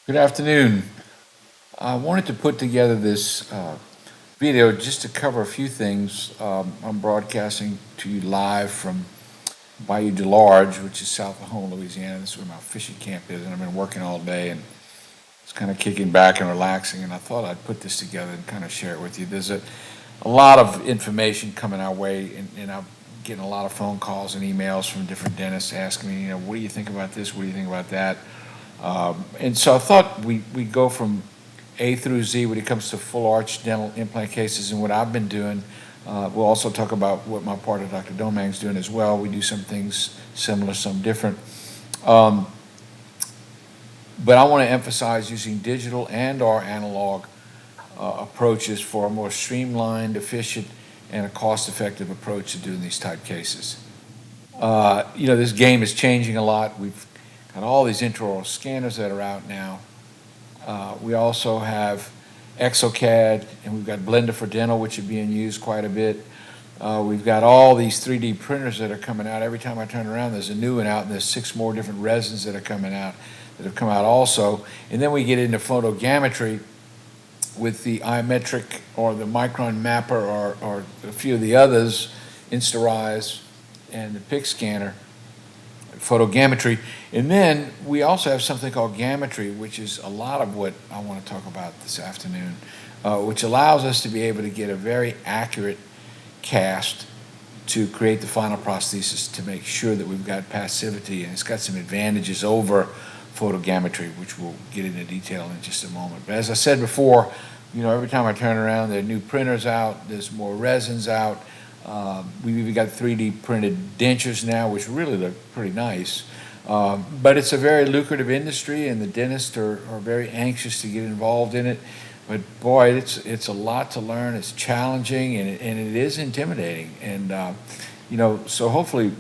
Good afternoon. I wanted to put together this video just to cover a few things. I'm broadcasting to you live from Bayou DeLarge, which is south of home, Louisiana. This is where my fishing camp is, and I've been working all day and it's kind of kicking back and relaxing. And I thought I'd put this together and kind of share it with you. There's a lot of information coming our way, and I'm getting a lot of phone calls and emails from different dentists asking me, what do you think about this? What do you think about that? And so I thought we'd go from A through Z when it comes to full arch dental implant cases and what I've been doing. We'll also talk about what my partner, Dr. Domang's doing as well. We do some things similar, some different. Um, but I want to emphasize using digital and or analog approaches for a more streamlined, efficient, and a cost-effective approach to doing these type cases. This game is changing a lot. We've got all these intraoral scanners that are out now. We also have exocad, and we've got Blender for Dental, which is being used quite a bit. We've got all these 3D printers that are coming out. Every time I turn around, there's a new one out, and there's 6 more different resins that are coming out, that have come out also. And then we get into photogrammetry with the iMetric or the Micron Mapper or a few of the others, Instarise and the PIC scanner, photogrammetry. And then we also have something called Gammetry, which is a lot of what I want to talk about this afternoon, which allows us to be able to get a very accurate cast to create the final prosthesis to make sure that we've got passivity, and it's got some advantages over photogrammetry, which we'll get into detail in just a moment. But as I said before, every time I turn around, there are new printers out, there's more resins out. We've even got 3D printed dentures now, which really look pretty nice. But it's a very lucrative industry, and the dentists are very anxious to get involved in it. But boy, it's a lot to learn. It's challenging, and it is intimidating. And so hopefully,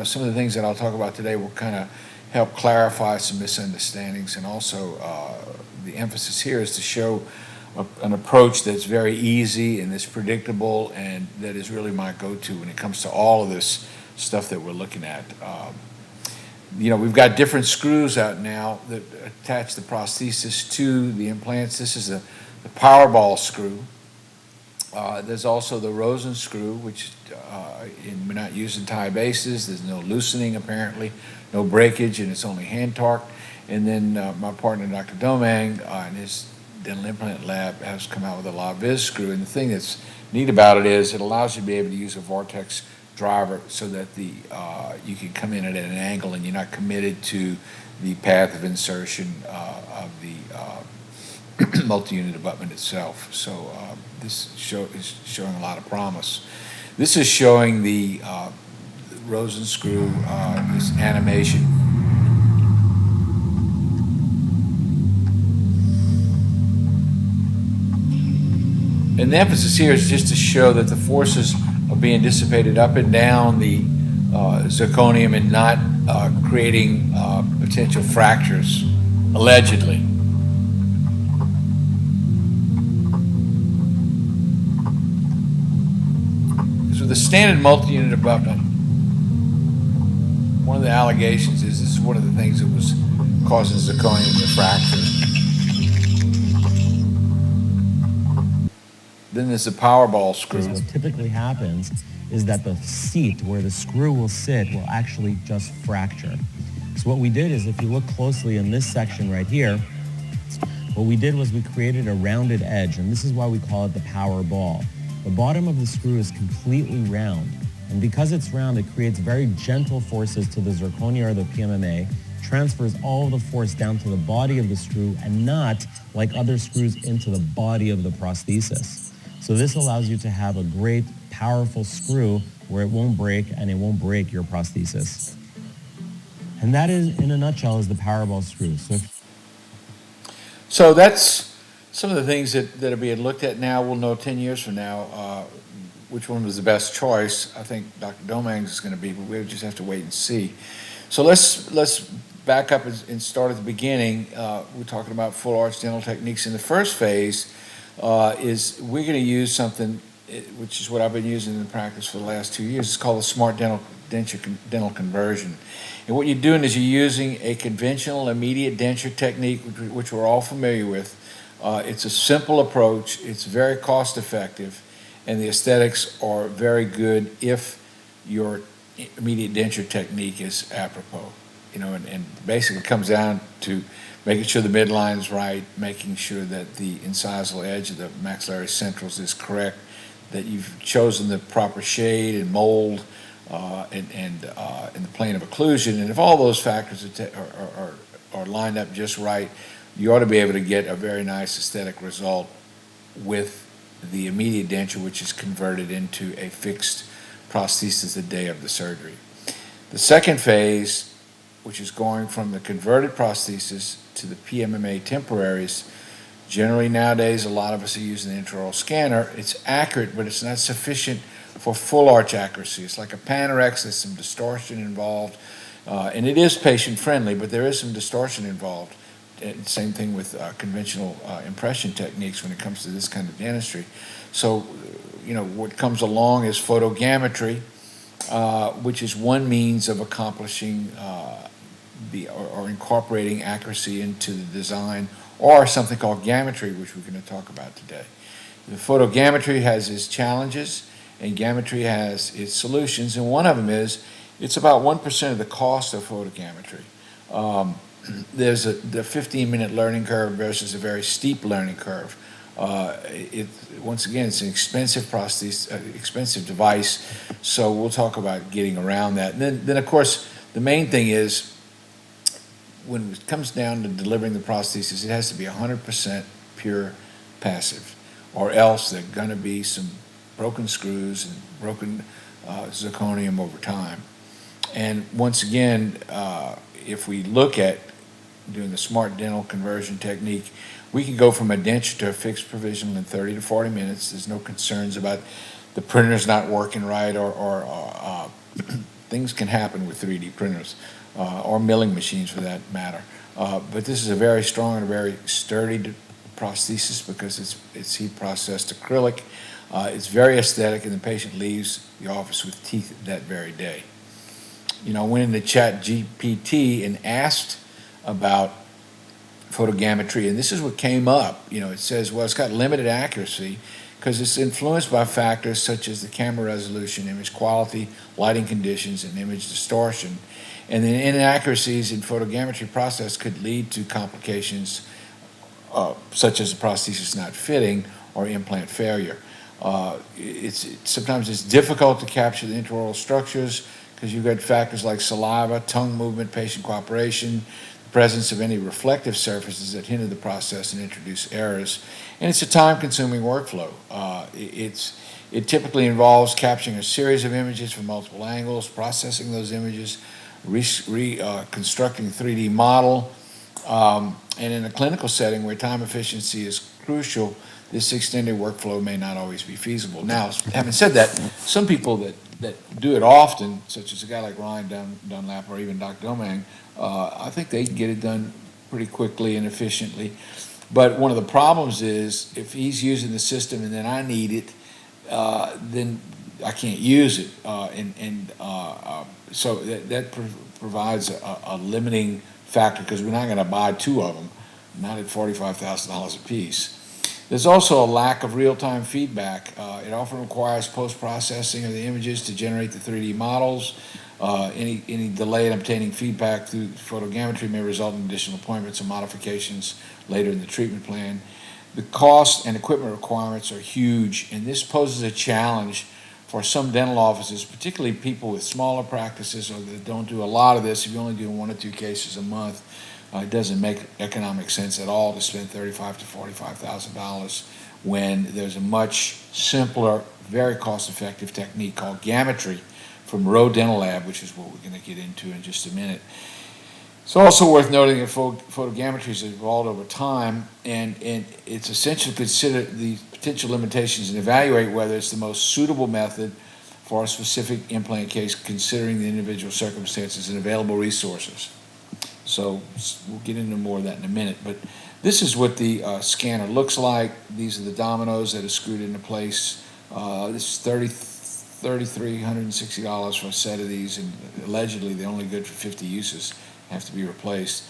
some of the things that I'll talk about today will kind of help clarify some misunderstandings. And also, the emphasis here is to show an approach that's very easy and that's predictable, and that is really my go-to when it comes to all of this stuff that we're looking at. We've got different screws out now that attach the prosthesis to the implants. This is the Powerball screw. There's also the Rosen screw, which we're not using tie bases. There's no loosening apparently, no breakage, and it's only hand torqued. And then my partner, Dr. Domang, in his dental implant lab, has come out with a La Vis screw. And the thing that's neat about it is it allows you to be able to use a vortex driver so that you can come in at an angle and you're not committed to the path of insertion of the multi-unit abutment itself. So this is showing a lot of promise. This is showing the Rosen screw, this animation. And the emphasis here is just to show that the forces are being dissipated up and down the zirconium and not creating potential fractures, allegedly. So the standard multi-unit abutment, one of the allegations is this is one of the things that was causing zirconium to fracture. Then there's the Powerball screw. What typically happens is that the seat where the screw will sit will actually just fracture. So what we did is, if you look closely in this section right here, what we did was we created a rounded edge, and this is why we call it the Powerball. The bottom of the screw is completely round, and because it's round, it creates very gentle forces to the zirconia or the PMMA, transfers all of the force down to the body of the screw and not, like other screws, into the body of the prosthesis. So this allows you to have a great, powerful screw where it won't break and it won't break your prosthesis. And that is, in a nutshell, is the Powerball screw. So that's some of the things that are being looked at now. We'll know 10 years from now which one was the best choice. I think Dr. Domang's is going to be, but we just have to wait and see. So let's back up and start at the beginning. We're talking about full arch dental techniques. In the first phase is we're going to use something which is what I've been using in practice for the last 2 years. It's called the Smart Dental dental conversion. And what you're doing is you're using a conventional immediate denture technique, which we're all familiar with. It's a simple approach, it's very cost effective, and the aesthetics are very good if your immediate denture technique is apropos. And basically it comes down to making sure the midline's right, making sure that the incisal edge of the maxillary centrals is correct, that you've chosen the proper shade and mold, and in the plane of occlusion. And if all those factors are lined up just right, you ought to be able to get a very nice aesthetic result with the immediate denture, which is converted into a fixed prosthesis the day of the surgery. The second phase, which is going from the converted prosthesis to the PMMA temporaries, generally nowadays a lot of us are using the intraoral scanner. It's accurate, but it's not sufficient for full arch accuracy. It's like a Panorex, there's some distortion involved, and it is patient friendly, but there is some distortion involved. And same thing with conventional impression techniques when it comes to this kind of dentistry. So, what comes along is photogrammetry, which is one means of accomplishing or incorporating accuracy into the design, or something called Gammetry, which we're going to talk about today. The photogrammetry has its challenges, and Gammetry has its solutions, and one of them is it's about 1% of the cost of photogrammetry. There's the 15-minute learning curve versus a very steep learning curve. Once again, it's an expensive prosthesis, expensive device, so we'll talk about getting around that. And then of course, the main thing is when it comes down to delivering the prosthesis, it has to be 100% pure passive, or else there are going to be some broken screws and broken zirconium over time. And once again, if we look at doing the smart dental conversion technique, we can go from a denture to a fixed provisional in 30 to 40 minutes. There's no concerns about the printer's not working right, or things can happen with 3D printers, or milling machines for that matter. But this is a very strong and a very sturdy prosthesis because it's heat processed acrylic. It's very aesthetic, and the patient leaves the office with teeth that very day. I went into ChatGPT and asked about photogrammetry, and this is what came up. It says, well, it's got limited accuracy because it's influenced by factors such as the camera resolution, image quality, lighting conditions, and image distortion. And the inaccuracies in photogrammetry process could lead to complications such as the prosthesis not fitting or implant failure. Sometimes it's difficult to capture the intraoral structures because you've got factors like saliva, tongue movement, patient cooperation, presence of any reflective surfaces that hinder the process and introduce errors. And it's a time-consuming workflow. It typically involves capturing a series of images from multiple angles, processing those images, reconstructing a 3D model, and in a clinical setting where time efficiency is crucial, this extended workflow may not always be feasible. Now, having said that, some people that do it often, such as a guy like Ryan Dunlap or even Dr. Domang, I think they can get it done pretty quickly and efficiently. But one of the problems is if he's using the system and then I need it, then I can't use it. So that provides a limiting factor because we're not going to buy two of them, not at $45,000 a piece. There's also a lack of real-time feedback. It often requires post-processing of the images to generate the 3D models. Any delay in obtaining feedback through photogrammetry may result in additional appointments and modifications later in the treatment plan. The cost and equipment requirements are huge, and this poses a challenge for some dental offices, particularly people with smaller practices or that don't do a lot of this. If you only do 1 or 2 cases a month, it doesn't make economic sense at all to spend $35,000 to $45,000 when there's a much simpler, very cost-effective technique called Gammetry from Rowe Dental Lab, which is what we're going to get into in just a minute. It's also worth noting that photogrammetry has evolved over time, and it's essential to consider the potential limitations and evaluate whether it's the most suitable method for a specific implant case, considering the individual circumstances and available resources. So we'll get into more of that in a minute, but this is what the scanner looks like. These are the dominoes that are screwed into place. This is $3,360 for a set of these, and allegedly they're only good for 50 uses, have to be replaced.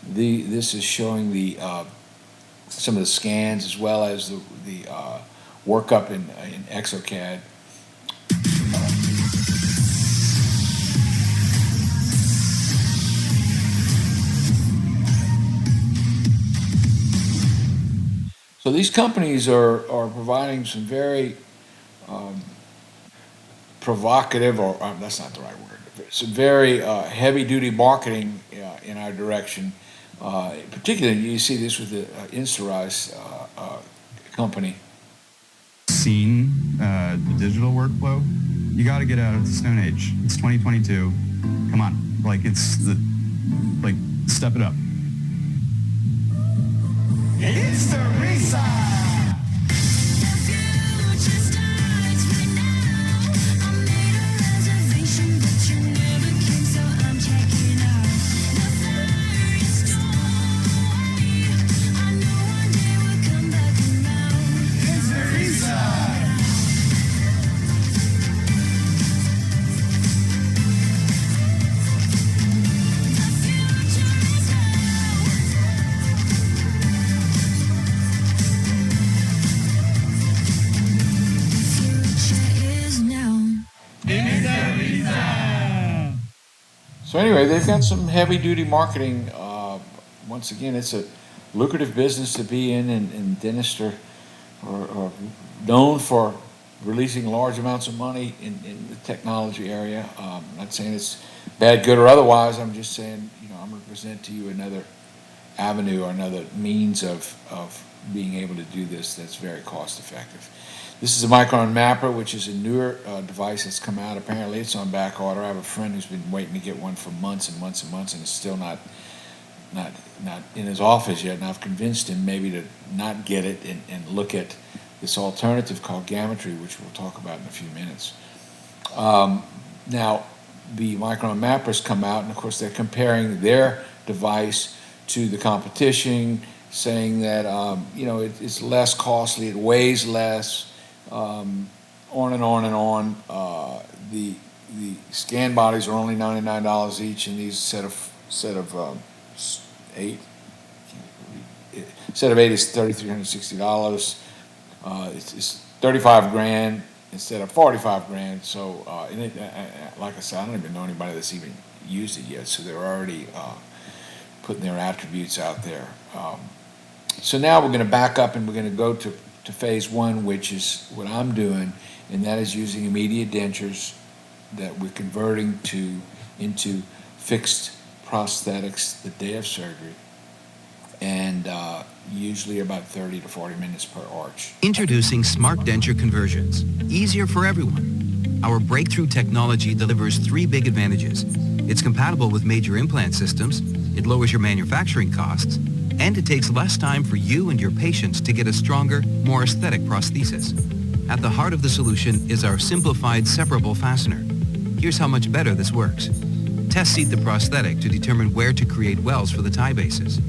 This is showing some of the scans as well as the workup in ExoCAD. So these companies are providing some very provocative, or that's not the right word, some very heavy-duty marketing in our direction. Particularly, you see this with the Instarise company. Seen the digital workflow, you got to get out of the Stone Age. It's 2022. Come on, like step it up. It's the Resa. So anyway, they've got some heavy-duty marketing. Once again, it's a lucrative business to be in, and dentists are known for releasing large amounts of money in the technology area. I'm not saying it's bad, good, or otherwise. I'm just saying, I'm going to present to you another avenue or another means of being able to do this that's very cost-effective. This is a Micron Mapper, which is a newer device that's come out. Apparently, it's on back order. I have a friend who's been waiting to get one for months and months and months, and it's still not in his office yet. And I've convinced him maybe to not get it and look at this alternative called Gammetry, which we'll talk about in a few minutes. Now, the Micron Mappers come out, and of course, they're comparing their device to the competition, saying that it's less costly, it weighs less. On and on and on. The scan bodies are only $99 each, and these set of eight is $3,360. It's 35 grand instead of 45 grand. So, like I said, I don't even know anybody that's even used it yet. So they're already putting their attributes out there. So now we're going to back up and we're going to go to phase one, which is what I'm doing, and that is using immediate dentures that we're converting into fixed prosthetics the day of surgery, and usually about 30 to 40 minutes per arch. Introducing Smart Denture Conversions. Easier for everyone. Our breakthrough technology delivers 3 big advantages. It's compatible with major implant systems, it lowers your manufacturing costs, and it takes less time for you and your patients to get a stronger, more aesthetic prosthesis. At the heart of the solution is our simplified separable fastener. Here's how much better this works. Test seat the prosthetic to determine where to create wells for the tie bases.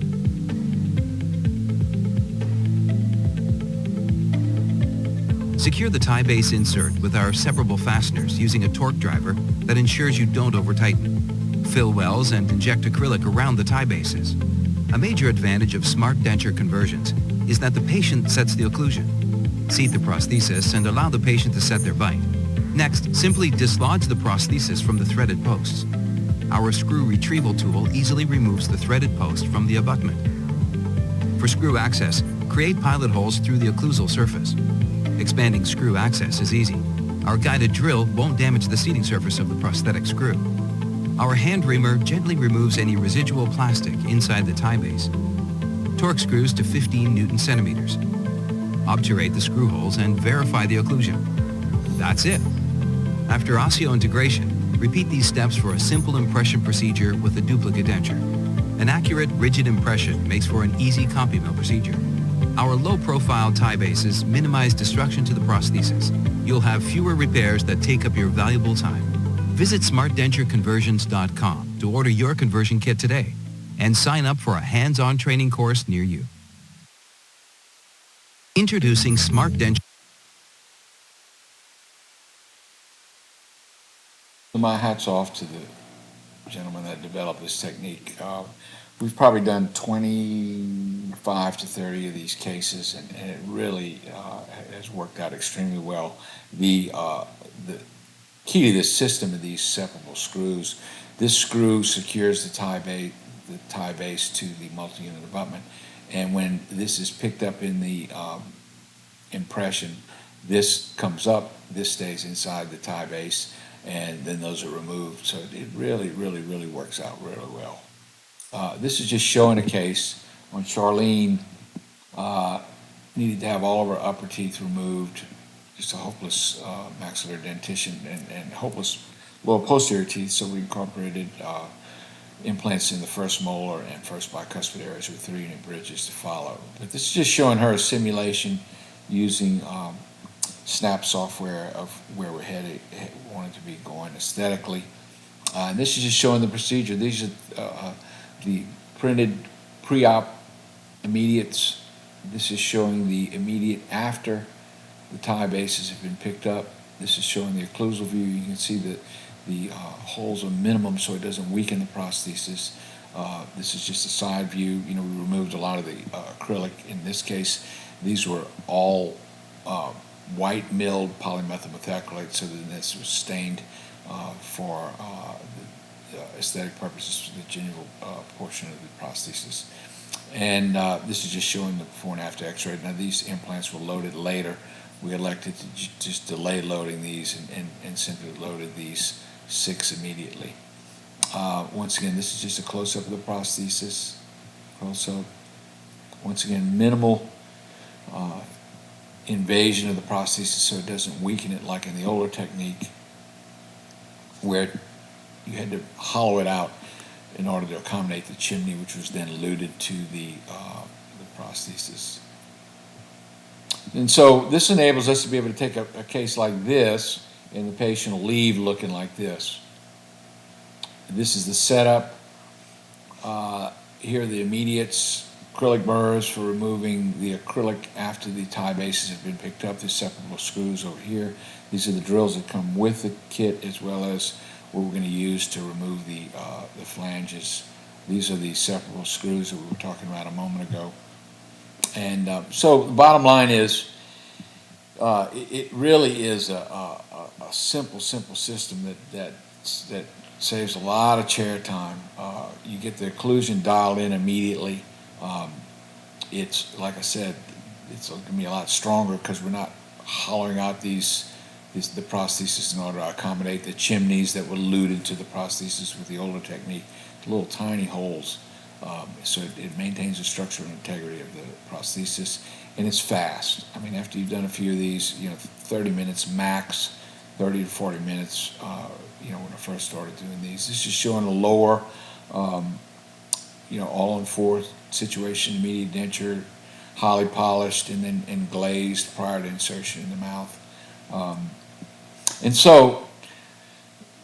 Secure the tie base insert with our separable fasteners using a torque driver that ensures you don't over-tighten. Fill wells and inject acrylic around the tie bases. A major advantage of Smart Denture Conversions is that the patient sets the occlusion. Seat the prosthesis and allow the patient to set their bite. Next, simply dislodge the prosthesis from the threaded posts. Our screw retrieval tool easily removes the threaded post from the abutment. For screw access, create pilot holes through the occlusal surface. Expanding screw access is easy. Our guided drill won't damage the seating surface of the prosthetic screw. Our hand reamer gently removes any residual plastic inside the tie base. Torque screws to 15 Newton centimeters. Obturate the screw holes and verify the occlusion. That's it. After osseointegration, repeat these steps for a simple impression procedure with a duplicate denture. An accurate, rigid impression makes for an easy CompuMill procedure. Our low-profile tie bases minimize destruction to the prosthesis. You'll have fewer repairs that take up your valuable time. Visit smartdentureconversions.com to order your conversion kit today and sign up for a hands-on training course near you. Introducing Smart Denture. my hat's off to the gentleman that developed this technique. We've probably done 25 to 30 of these cases, and it really has worked out extremely well. The key to this system of these separable screws, this screw secures the tie base to the multi-unit abutment, and when this is picked up in the impression, this comes up, this stays inside the tie base, and then those are removed. So it really, really, really works out really well. This is just showing a case when Charlene needed to have all of her upper teeth removed, just a hopeless maxillary dentition and hopeless lower posterior teeth, so we incorporated implants in the first molar and first bicuspid areas with 3-unit bridges to follow. But this is just showing her a simulation using Snap software of where we're wanting to be going aesthetically. And this is just showing the procedure. These are the printed pre-op immediates. This is showing the immediate after the tie bases have been picked up. This is showing the occlusal view. You can see that the holes are minimum so it doesn't weaken the prosthesis. This is just a side view. You know, we removed a lot of the acrylic. In this case, these were all white milled polymethyl methacrylate, so that this was stained for aesthetic purposes for the gingival portion of the prosthesis. And this is just showing the before and after x-ray. Now these implants were loaded later. We elected to just delay loading these and simply loaded these 6 immediately. Once again, this is just a close-up of the prosthesis. Close-up. Once again, minimal invasion of the prosthesis so it doesn't weaken it like in the older technique where you had to hollow it out in order to accommodate the chimney, which was then luted to the prosthesis. And so this enables us to be able to take a case like this and the patient will leave looking like this. This is the setup. Here are the immediates, acrylic burrs for removing the acrylic after the tie bases have been picked up, the separable screws over here. These are the drills that come with the kit as well as what we're going to use to remove the flanges. These are the separable screws that we were talking about a moment ago. And so the bottom line is it really is a simple system that saves a lot of chair time. You get the occlusion dialed in immediately. It's, like I said, it's going to be a lot stronger because we're not hollowing out the prosthesis in order to accommodate the chimneys that were luted to the prosthesis with the older technique. Little tiny holes. So it maintains the structural integrity of the prosthesis, and it's fast. I mean, after you've done a few of these, 30 minutes max, 30 to 40 minutes, when I first started doing these. This is showing a lower, all-on-4 situation, immediate denture, highly polished, and glazed prior to insertion in the mouth. And so,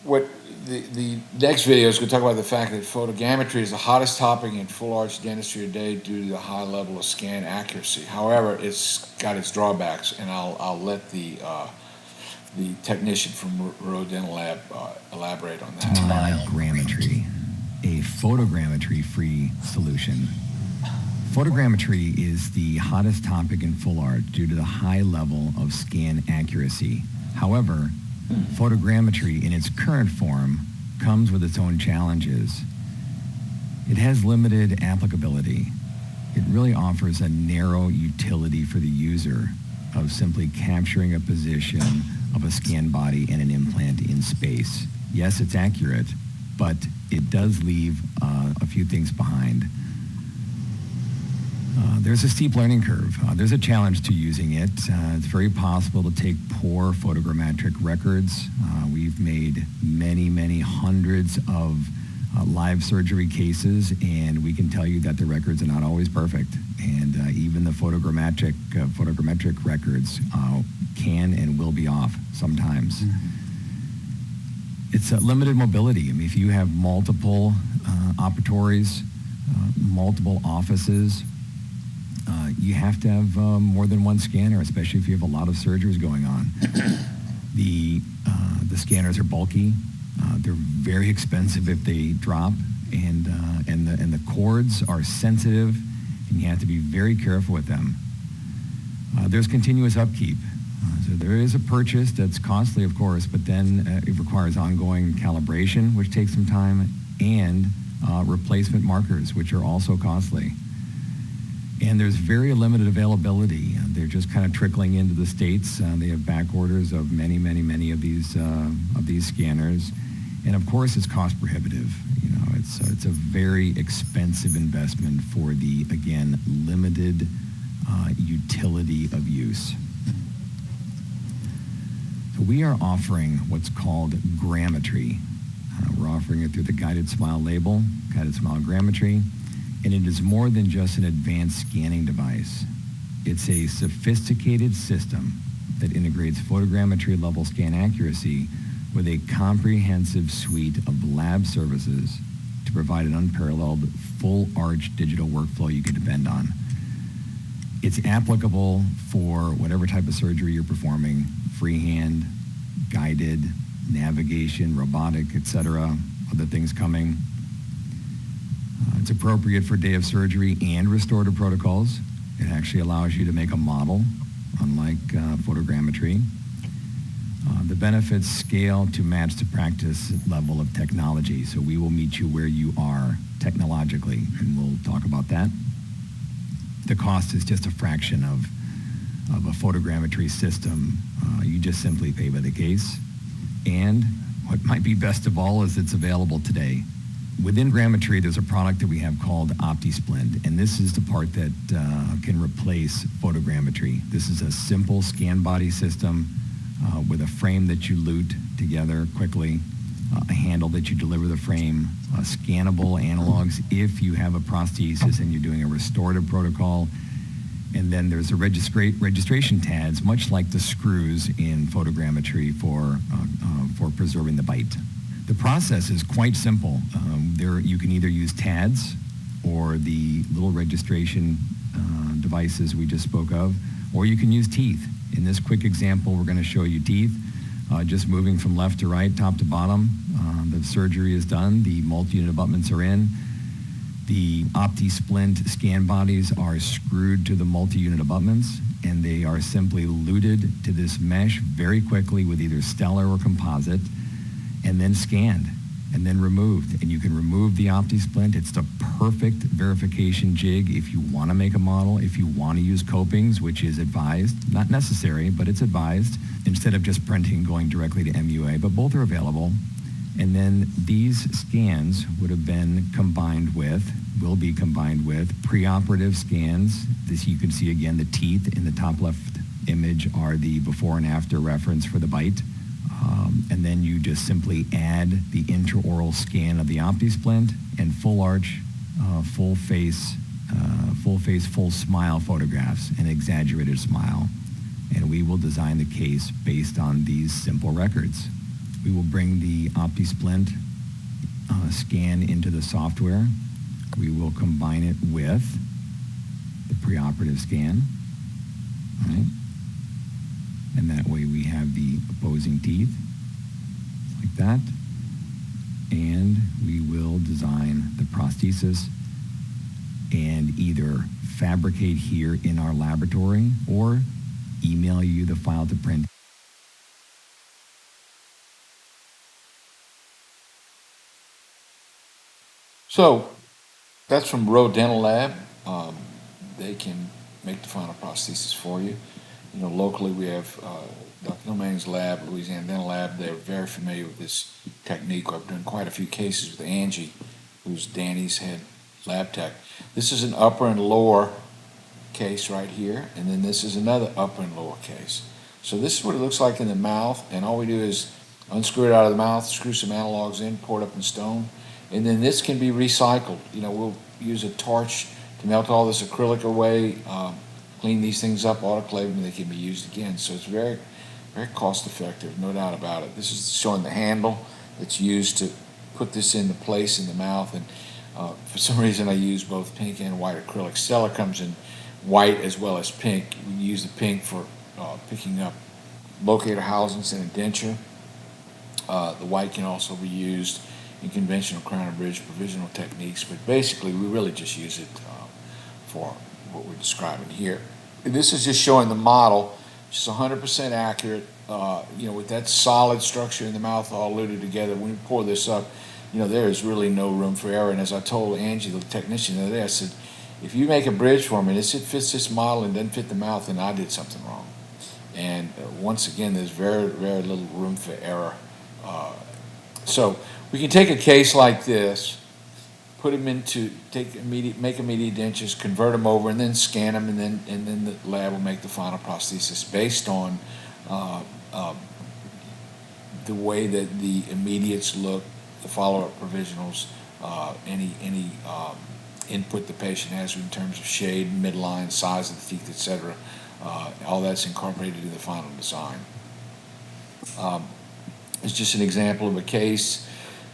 what the next video is going to talk about the fact that photogrammetry is the hottest topic in full arch dentistry today due to the high level of scan accuracy. However, it's got its drawbacks, and I'll let the technician from Road Dental Lab elaborate on that. Gammetry, a photogrammetry-free solution. Photogrammetry is the hottest topic in full arch due to the high level of scan accuracy. However, photogrammetry in its current form comes with its own challenges. It has limited applicability. It really offers a narrow utility for the user of simply capturing a position of a scan body and an implant in space. Yes, it's accurate, but it does leave a few things behind. There's a steep learning curve. There's a challenge to using it. It's very possible to take poor photogrammetric records. We've made many hundreds of live surgery cases, and we can tell you that the records are not always perfect. And even the photogrammetric records can and will be off sometimes. It's a limited mobility. I mean, if you have multiple operatories, multiple offices, you have to have more than one scanner, especially if you have a lot of surgeries going on. The scanners are bulky. They're very expensive if they drop, and the cords are sensitive, and you have to be very careful with them. There's continuous upkeep. So there is a purchase that's costly, of course, but then it requires ongoing calibration, which takes some time, and replacement markers, which are also costly. And there's very limited availability. They're just kind of trickling into the States. They have back orders of many of these scanners. And of course, it's cost prohibitive. You know, it's a very expensive investment for the, again, limited utility of use. So we are offering what's called Gammetry. We're offering it through the Guided Smile label, Guided Smile Gammetry, and it is more than just an advanced scanning device. It's a sophisticated system that integrates photogrammetry level scan accuracy with a comprehensive suite of lab services to provide an unparalleled full arch digital workflow you can depend on. It's applicable for whatever type of surgery you're performing, freehand, guided, navigation, robotic, etc., other things coming. It's appropriate for day of surgery and restorative protocols. It actually allows you to make a model, unlike photogrammetry. The benefits scale to match the practice level of technology, so we will meet you where you are technologically, and we'll talk about that. The cost is just a fraction of a photogrammetry system. You just simply pay by the case. And what might be best of all is it's available today. Within Gammetry, there's a product that we have called OptiSplint, and this is the part that can replace photogrammetry. This is a simple scan body system with a frame that you lute together quickly, a handle that you deliver the frame, scannable analogs if you have a prosthesis and you're doing a restorative protocol, and then there's a registration tags, much like the screws in photogrammetry for preserving the bite. The process is quite simple. You can either use TADs or the little registration devices we just spoke of, or you can use teeth. In this quick example, we're going to show you teeth, just moving from left to right, top to bottom. The surgery is done. The multi-unit abutments are in. The OptiSplint scan bodies are screwed to the multi-unit abutments, and they are simply luted to this mesh very quickly with either stellar or composite, and then scanned, and then removed. And you can remove the OptiSplint. It's the perfect verification jig if you want to make a model, if you want to use copings, which is advised, not necessary, but it's advised, instead of just printing going directly to MUA, but both are available. And then these scans would have been will be combined with preoperative scans. This you can see again, the teeth in the top left image are the before and after reference for the bite. And then you just simply add the intraoral scan of the OptiSplint and full arch, full face, full smile photographs, an exaggerated smile. And we will design the case based on these simple records. We will bring the OptiSplint scan into the software. We will combine it with the preoperative scan, right? And that way we have the opposing teeth, like that. And we will design the prosthesis and either fabricate here in our laboratory or email you the file to print. So that's from Rowe Dental Lab. They can make the final prosthesis for you. You know, locally we have Dr. Domain's lab, Louisiana Dental Lab. They're very familiar with this technique. I've done quite a few cases with Angie, who's Danny's head lab tech. This is an upper and lower case right here, and then this is another upper and lower case. So this is what it looks like in the mouth, and all we do is unscrew it out of the mouth, screw some analogs in, pour it up in stone, and then this can be recycled. You know, we'll use a torch to melt all this acrylic away, clean these things up, autoclave them, and they can be used again. So it's very, very cost effective, no doubt about it. This is showing the handle that's used to put this into place in the mouth, and for some reason I use both pink and white acrylic. Stellar comes in white as well as pink. We use the pink for picking up locator housings in a denture. The white can also be used in conventional crown and bridge provisional techniques, but basically we really just use it for what we're describing here. And this is just showing the model, just 100% accurate, with that solid structure in the mouth all luted together. When we pour this up, there is really no room for error. And as I told Angie, the technician the other day, I said, if you make a bridge for me and it fits this model and doesn't fit the mouth, then I did something wrong. And once again, there's very, very little room for error. So we can take a case like this, put them make immediate dentures, convert them over, and then scan them, and then the lab will make the final prosthesis based on the way that the immediates look, the follow-up provisionals, any input the patient has in terms of shade, midline, size of the teeth, etc. All that's incorporated in the final design. It's just an example of a case.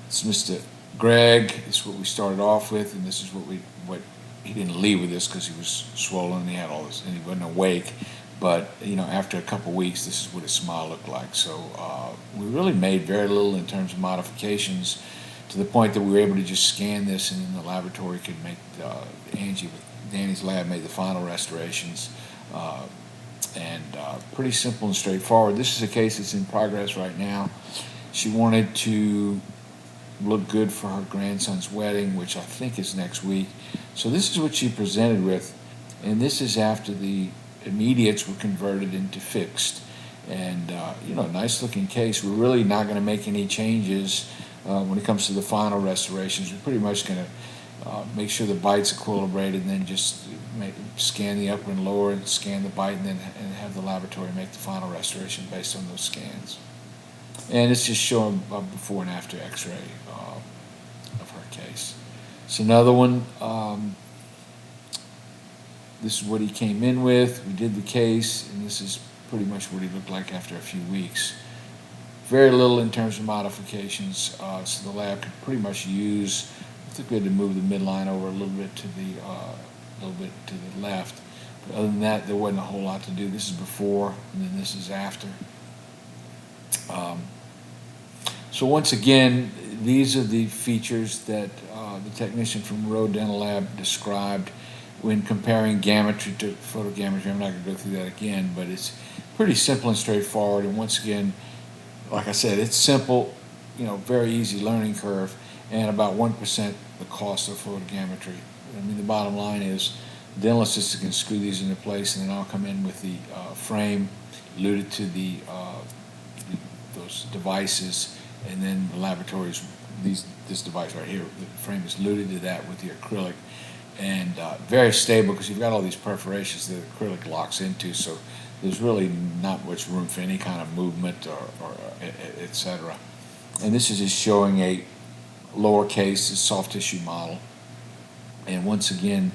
It's Mr. Greg. This is what we started off with, and this is what he didn't leave with this because he was swollen and he had all this, and he wasn't awake. But after a couple weeks, this is what his smile looked like. So we really made very little in terms of modifications, to the point that we were able to just scan this, and then the laboratory could make Angie with Danny's lab made the final restorations. Pretty simple and straightforward. This is a case that's in progress right now. She wanted to look good for her grandson's wedding, which I think is next week. So this is what she presented with, and this is after the immediates were converted into fixed. And a nice looking case. We're really not going to make any changes when it comes to the final restorations. We're pretty much going to make sure the bite's equilibrated, and then just scan the upper and lower and scan the bite, and then have the laboratory make the final restoration based on those scans. And it's just showing a before and after x-ray of her case. It's another one. This is what he came in with. We did the case, and this is pretty much what he looked like after a few weeks. Very little in terms of modifications, so the lab could pretty much use. I think we had to move the midline over a little bit to the left. But other than that, there wasn't a whole lot to do. This is before, and then this is after. So once again, these are the features that the technician from Road Dental Lab described when comparing Gammetry to photogrammetry. I'm not going to go through that again, but it's pretty simple and straightforward. And once again, like I said, it's simple, very easy learning curve, and about 1% the cost of photogrammetry. I mean, the bottom line is the dental assistant can screw these into place, and then I'll come in with the frame, alluded to those devices, and then the laboratories, this device right here, the frame is luted to that with the acrylic, and very stable because you've got all these perforations that the acrylic locks into, so there's really not much room for any kind of movement or etc. And this is just showing a lowercase soft tissue model. And once again,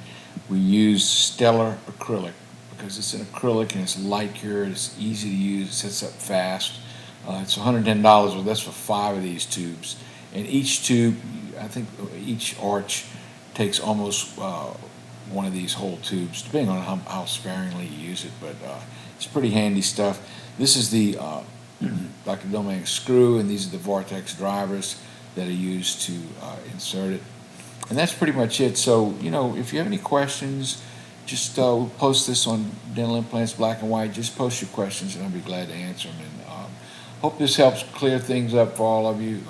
we use stellar acrylic because it's an acrylic and it's light cured, it's easy to use, it sets up fast. It's $110, well, that's for 5 of these tubes. And each tube, I think each arch takes almost one of these whole tubes, depending on how sparingly you use it, but it's pretty handy stuff. This is the Dr. Dominguez screw, and these are the Vortex drivers that are used to insert it. And that's pretty much it. So, if you have any questions, just we'll post this on Dental Implants Black and White. Just post your questions, and I'll be glad to answer them. And hope this helps clear things up for all of you.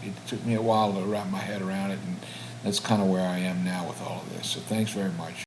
It took me a while to wrap my head around it, and that's kind of where I am now with all of this. So thanks very much.